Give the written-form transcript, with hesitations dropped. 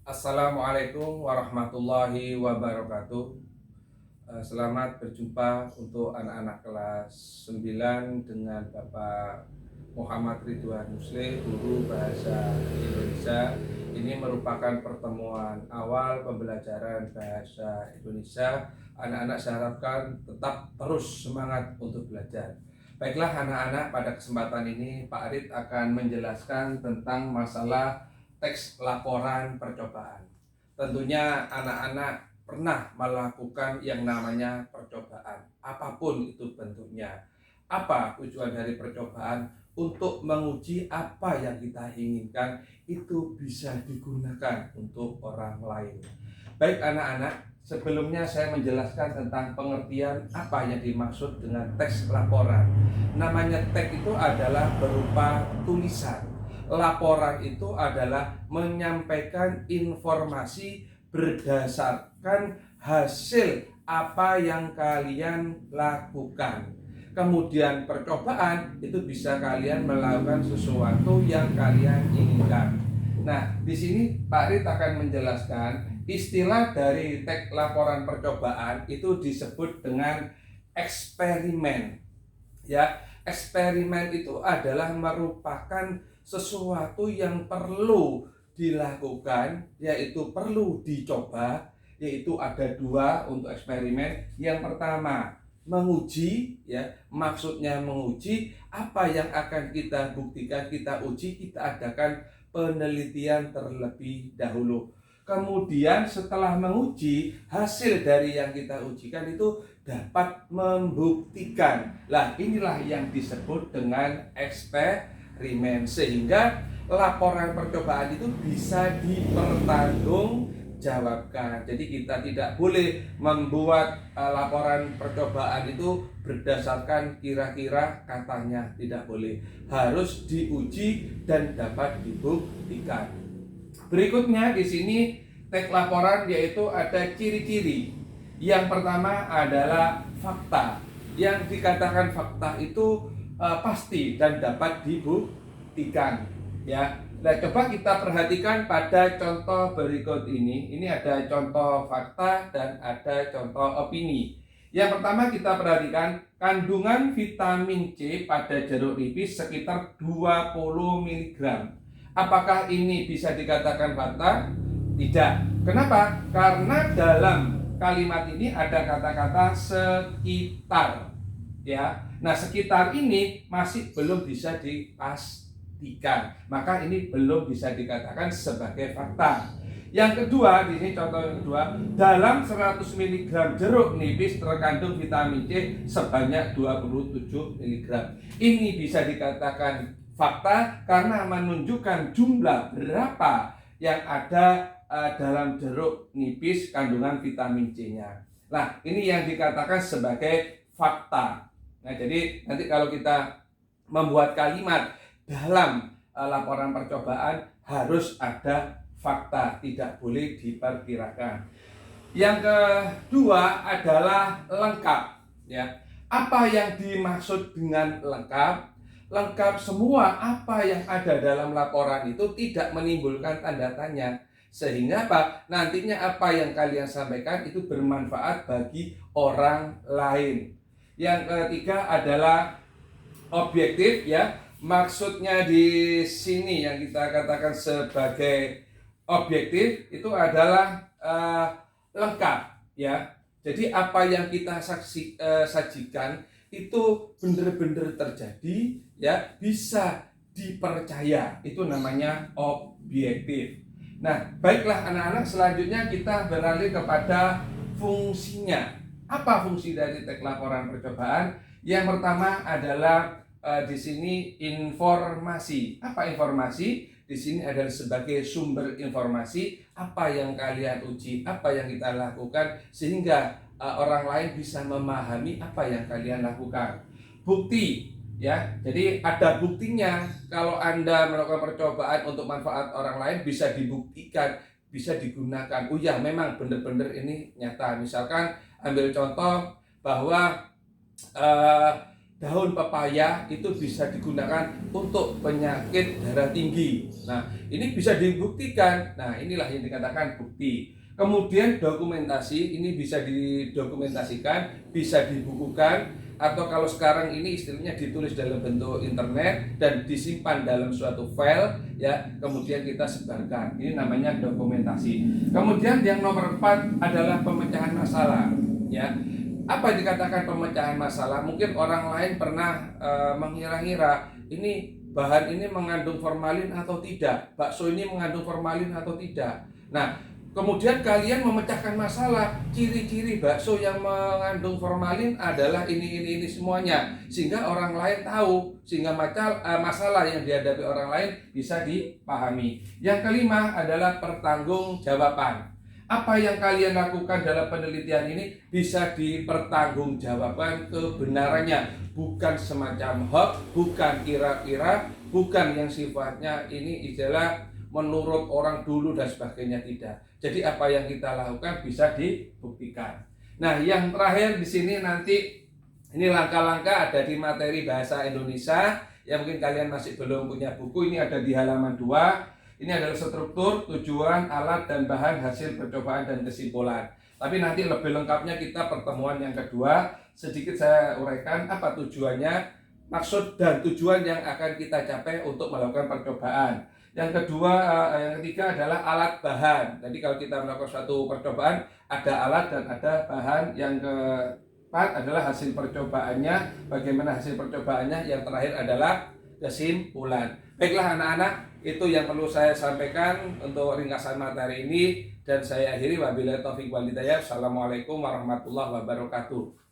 Assalamualaikum warahmatullahi wabarakatuh. Selamat berjumpa untuk anak-anak kelas 9 dengan Bapak Muhammad Ridwan Muslim, guru bahasa Indonesia. Ini merupakan pertemuan awal pembelajaran bahasa Indonesia. Anak-anak saya harapkan tetap terus semangat untuk belajar. Baiklah anak-anak, pada kesempatan ini Pak Arid akan menjelaskan tentang masalah teks laporan percobaan. Tentunya anak-anak pernah melakukan yang namanya percobaan, apapun itu bentuknya. Apa tujuan dari percobaan? Untuk menguji apa yang kita inginkan itu bisa digunakan untuk orang lain. Baik anak-anak, sebelumnya saya menjelaskan tentang pengertian apa yang dimaksud dengan teks laporan. Namanya teks itu adalah berupa tulisan. Laporan itu adalah menyampaikan informasi berdasarkan hasil apa yang kalian lakukan. Kemudian percobaan itu bisa kalian melakukan sesuatu yang kalian inginkan. Nah, di sini Pak Rit akan menjelaskan istilah dari teks laporan percobaan itu disebut dengan eksperimen. Ya, eksperimen itu adalah merupakan sesuatu yang perlu dilakukan, yaitu perlu dicoba, yaitu ada dua untuk eksperimen. Yang pertama, menguji, ya, maksudnya menguji apa yang akan kita buktikan, kita uji, kita adakan penelitian terlebih dahulu. Kemudian setelah menguji, hasil dari yang kita ujikan itu dapat membuktikan. Lah, inilah yang disebut dengan eksperimen, sehingga laporan percobaan itu bisa dipertanggungjawabkan. Jadi kita tidak boleh membuat laporan percobaan itu berdasarkan kira-kira katanya, tidak boleh. Harus diuji dan dapat dibuktikan. Berikutnya di sini teks laporan yaitu ada ciri-ciri. Yang pertama adalah fakta. Yang dikatakan fakta itu pasti dan dapat dibuktikan. Ya, nah coba kita perhatikan pada contoh berikut ini. Ini ada contoh fakta dan ada contoh opini. Yang pertama kita perhatikan kandungan vitamin C pada jeruk nipis sekitar 20 mg. Apakah ini bisa dikatakan fakta? Tidak. Kenapa? Karena dalam kalimat ini ada kata-kata sekitar. Ya. Nah, sekitar ini masih belum bisa dipastikan. Maka ini belum bisa dikatakan sebagai fakta. Yang kedua, di sini contoh yang kedua, dalam 100 mg jeruk nipis terkandung vitamin C sebanyak 27 mg. Ini bisa dikatakan fakta karena menunjukkan jumlah berapa yang ada dalam jeruk nipis kandungan vitamin C-nya. Nah, ini yang dikatakan sebagai fakta. Nah, jadi nanti kalau kita membuat kalimat dalam laporan percobaan harus ada fakta, tidak boleh diperkirakan. Yang kedua adalah lengkap, ya. Apa yang dimaksud dengan lengkap? Lengkap semua apa yang ada dalam laporan itu tidak menimbulkan tanda tanya, sehingga apa? Nantinya apa yang kalian sampaikan itu bermanfaat bagi orang lain. Yang ketiga adalah objektif, ya. Maksudnya di sini yang kita katakan sebagai objektif itu adalah lengkap, ya. Jadi apa yang kita sajikan itu benar-benar terjadi, ya, bisa dipercaya. Itu namanya objektif. Nah, baiklah anak-anak, selanjutnya kita beralih kepada fungsinya. Apa fungsi dari teks laporan percobaan? Yang pertama adalah di sini informasi. Apa informasi? Di sini adalah sebagai sumber informasi apa yang kalian uji, apa yang kita lakukan, sehingga orang lain bisa memahami apa yang kalian lakukan. Bukti, ya, jadi ada buktinya. Kalau Anda melakukan percobaan untuk manfaat orang lain bisa dibuktikan, bisa digunakan. Oh ya, memang benar-benar ini nyata. Misalkan ambil contoh bahwa daun pepaya itu bisa digunakan untuk penyakit darah tinggi. Nah, ini bisa dibuktikan. Nah, inilah yang dikatakan bukti. Kemudian dokumentasi ini bisa didokumentasikan, bisa dibukukan, atau kalau sekarang ini istilahnya ditulis dalam bentuk internet dan disimpan dalam suatu file, ya, kemudian kita sebarkan. Ini namanya dokumentasi. Kemudian yang nomor 4 adalah pemecahan masalah, ya. Apa yang dikatakan pemecahan masalah? Mungkin orang lain pernah mengira-ngira ini bahan ini mengandung formalin atau tidak, bakso ini mengandung formalin atau tidak. Nah, kemudian kalian memecahkan masalah, ciri-ciri bakso yang mengandung formalin adalah ini semuanya, sehingga orang lain tahu, sehingga masalah yang dihadapi orang lain bisa dipahami. Yang kelima adalah pertanggungjawaban. Apa yang kalian lakukan dalam penelitian ini bisa dipertanggungjawabkan kebenarannya, bukan semacam hoax, bukan kira-kira, bukan yang sifatnya ini istilah menurut orang dulu dan sebagainya, tidak. Jadi apa yang kita lakukan bisa dibuktikan. Nah, yang terakhir di sini nanti ini langkah-langkah ada di materi bahasa Indonesia. Ya, mungkin kalian masih belum punya buku, ini ada di halaman 2. Ini adalah struktur, tujuan, alat, dan bahan hasil percobaan dan kesimpulan. Tapi nanti lebih lengkapnya kita pertemuan yang kedua. Sedikit saya uraikan apa tujuannya, maksud dan tujuan yang akan kita capai untuk melakukan percobaan. Yang kedua, yang ketiga adalah alat bahan. Jadi kalau kita melakukan suatu percobaan, ada alat dan ada bahan. Yang keempat adalah hasil percobaannya, bagaimana hasil percobaannya. Yang terakhir adalah kesimpulan. Baiklah anak-anak, itu yang perlu saya sampaikan untuk ringkasan materi ini, dan saya akhiri wabillahi taufiq wal hidayah. Assalamualaikum warahmatullahi wabarakatuh.